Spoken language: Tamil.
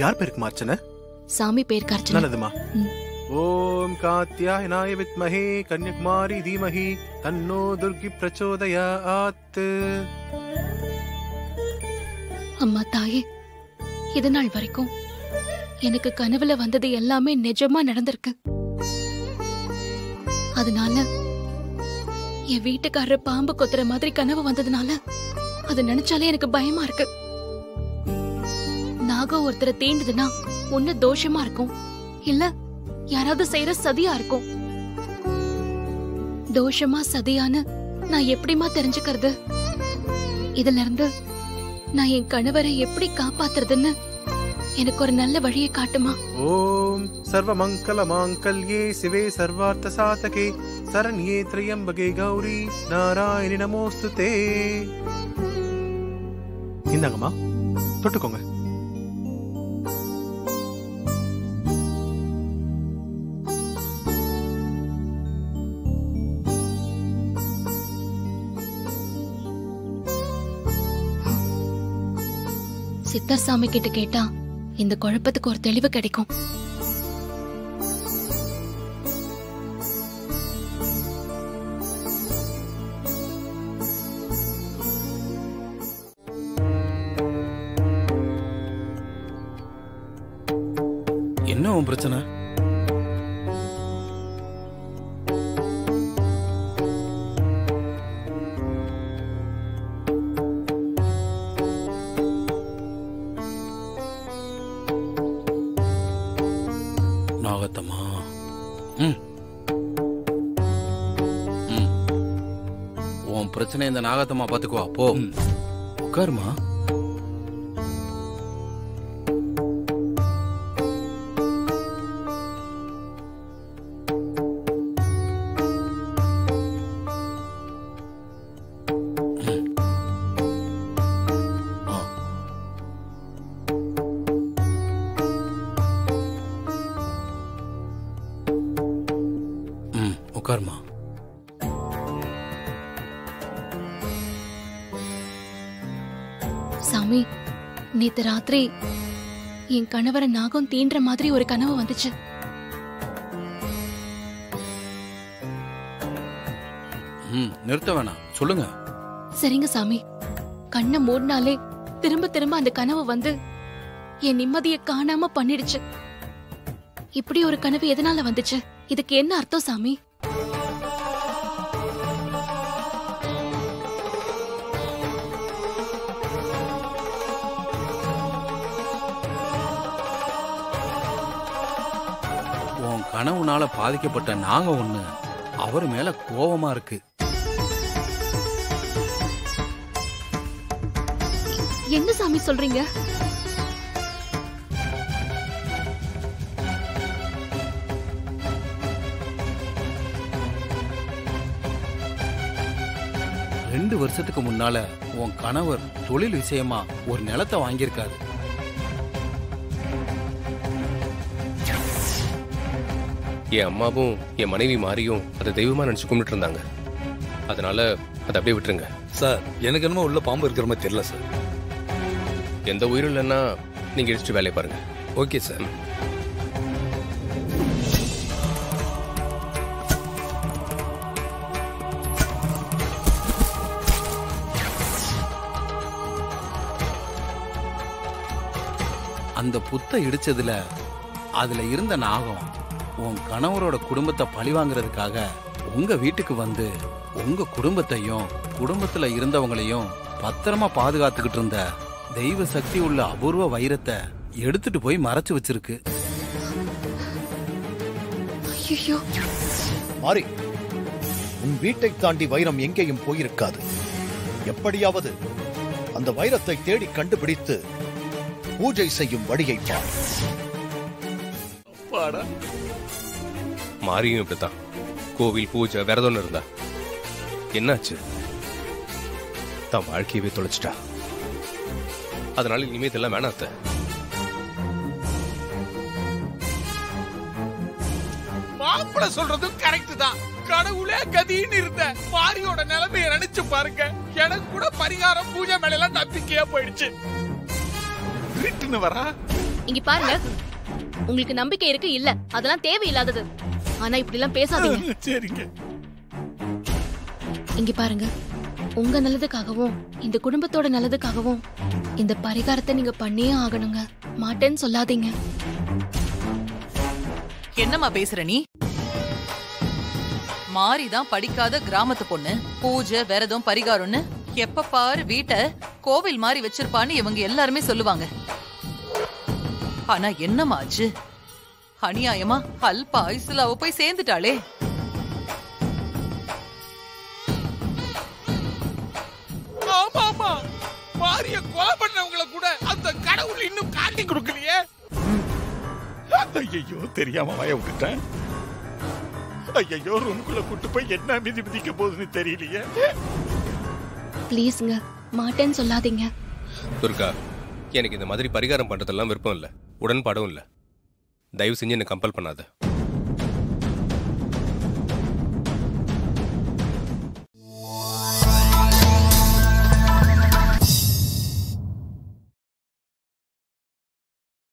யார் பேருக்கு அர்ச்சனை? சாமி பேருக்கு அர்ச்சனை. நல்லதுமா. ஓம் காத்யாயனாய வித்மஹே கன்யகுமாரி தீமஹி தன்னோ துர்கி பிரச்சோதயாத். அம்மா தாயே, இது நாள் வரைக்கும் எனக்கு கனவுல வந்தது எல்லாமே நிஜமா நடந்திருக்கு. அதனால என் வீட்டுக்காரர் பாம்பு கொத்துற மாதிரி கனவு வந்ததுனால அது நினைச்சாலே எனக்கு பயமா இருக்கு. நாகம் ஒருத்தரை தீண்டுதுன்னா ஒண்ணு தோஷமா இருக்கும், இல்ல யாராவது செய்யற சதியா இருக்கும். தோஷமா சதியான்னு நான் எப்படிமா தெரிஞ்சுக்கிறது? இதுல இருந்து நான் என் கணவரை எப்படி காப்பாத்துறதுன்னு எனக்கு ஒரு நல்ல வழியை காட்டுமா? ஓம் சர்வ மங்கள மாங்கல்யே சிவே சர்வார்த்த சாதகே சரண்யே த்ரியம்பகே கௌரி நாராயணி நமோஸ்துதே. இந்தாங்கம்மா, தொட்டுக்கோங்க. சித்தர் சாமி கிட்ட கேட்டா இந்த குழப்பத்துக்கு ஒரு தெளிவு கிடைக்கும். என்ன உன் பிரச்சனை? நாகத்தம்மா, உன் பிரச்சனை இந்த நாகத்தம்மா பாத்துக்குவா. போ உட்காருமா. உட்காருமா. சாமி, நேத்து ராத்திரி என் கணவரை நாகம் தீன்ற மாதிரி ஒரு கனவு வந்துச்சு. நிறுத்த வேணாம், சொல்லுங்க. சரிங்க சாமி, கண்ணை மூடினாலே திரும்ப திரும்ப அந்த கனவு வந்து என் நிம்மதியை காணாம பண்ணிடுச்சு. இப்படி ஒரு கனவு எதனால வந்துச்சு? இதுக்கு என்ன அர்த்தம் சாமி? உன் கனவுனால பாதிக்கப்பட்ட நாங்க ஒண்ணு அவர் மேல கோபமா இருக்கு. என்ன சாமி சொல்றீங்க? ரெண்டு வருஷத்துக்கு முன்னால உன் கணவர் தொழில் விஷயமா ஒரு நிலத்தை வாங்கியிருக்காரு. என் அம்மாவும் என் மனைவி மாறியும் அதை தெய்வமா நினைச்சு கும்பிட்டு இருந்தாங்க. அதனால அதை அப்படியே விட்டுருங்க சார். எனக்கு என்னமோ உள்ள பாம்பு இருக்கிற மாதிரி தெரியல சார். எந்த உயிரும் இல்லைன்னா நீங்க எடுத்துட்டு வேலையை பாருங்க. Okay sir. அந்த புத்தை இடிச்சதுல அதுல இருந்த நாகம் உன் கணவரோட குடும்பத்தை பழிவாங்கிறதுக்காக உங்க வீட்டுக்கு வந்து உங்க குடும்பத்தையும் குடும்பத்துல இருந்தவங்களையும் பத்திரமா பாதுகாத்துக்கிட்டு இருந்த தெய்வ சக்தி உள்ள அபூர்வ வைரத்தை எடுத்துட்டு போய் மறைச்சு வச்சிருக்கு. ஐயோ மாறி, உன் வீட்டை தாண்டி வைரம் எங்கேயும் போயிருக்காது. எப்படியாவது அந்த வைரத்தை தேடி கண்டுபிடித்து பூஜை செய்யும் வழியை பார். மாறியும் இப்படித்தான். கோவில் பூஜை விரதம் இருந்தா என்னாச்சு? தான் வாழ்க்கையவே தொலைச்சிட்டா. அதனால இனிமே இதெல்லாம் வேணாத்த. மாப்பிள்ள சொல்றதும் கரெக்ட் தான். கடவுளே கதின்னு இருந்த மாரியோட நிலைமையை நினைச்சு பாருங்க. எனக்கு கூட பரிகாரம் பூஜை மேல எல்லாம் நம்பிக்கையா போயிடுச்சு. ரிட்டுன்னு வரா இங்க பாருங்க, உங்களுக்கு நம்பிக்கை இருக்கு இல்ல, அதெல்லாம் தேவையில்லாதது. ஆனா இப்படி எல்லாம் பேசாதீங்க. சரிங்க. இங்க பாருங்க, உங்க நல்லதுக்காகவும் இந்த குடும்பத்தோட நல்லதுக்காகவும் இந்த பரிகாரத்தை நீங்க பண்ணியே ஆகணுங்க. மாட்டேன்னு சொல்லாதீங்க. என்னம்மா பேசுற நீ? மாரிதான் படிக்காத கிராமத்து பொண்ணு. பூஜை விரதம் பரிகாரம்னு எப்ப பாரு வீட்டை கோவில் மாதிரி வச்சிருப்பான்னு இவங்க எல்லாருமே சொல்லுவாங்க. ஆனா என்னம்மா ஆச்சு? அநியாயமா அல்ப ஆயுசுல அவ போய் சேர்ந்துட்டாளே. ஆமா, மாரிய கொலை பண்ணவங்கள கூட அந்த கடவுள் இன்னும் காட்டி கொடுக்கலையே. ஐயோ, தெரியாம வாய விட்டுட்டேன். ஐயோ, ரூமுக்குள்ள கூட்டு போய் என்ன மிதிக்க போகுதுன்னு தெரியலையே. ப்ளீஸ்ங்க, மாட்டேன்னு சொல்லாதீங்க. துர்கா, எனக்கு இந்த மாதிரி பரிகாரம் பண்றதெல்லாம் விருப்பம் இல்ல, உடன்பாடும் இல்ல. தயவு செஞ்சு என்ன கம்பல் பண்ணாத.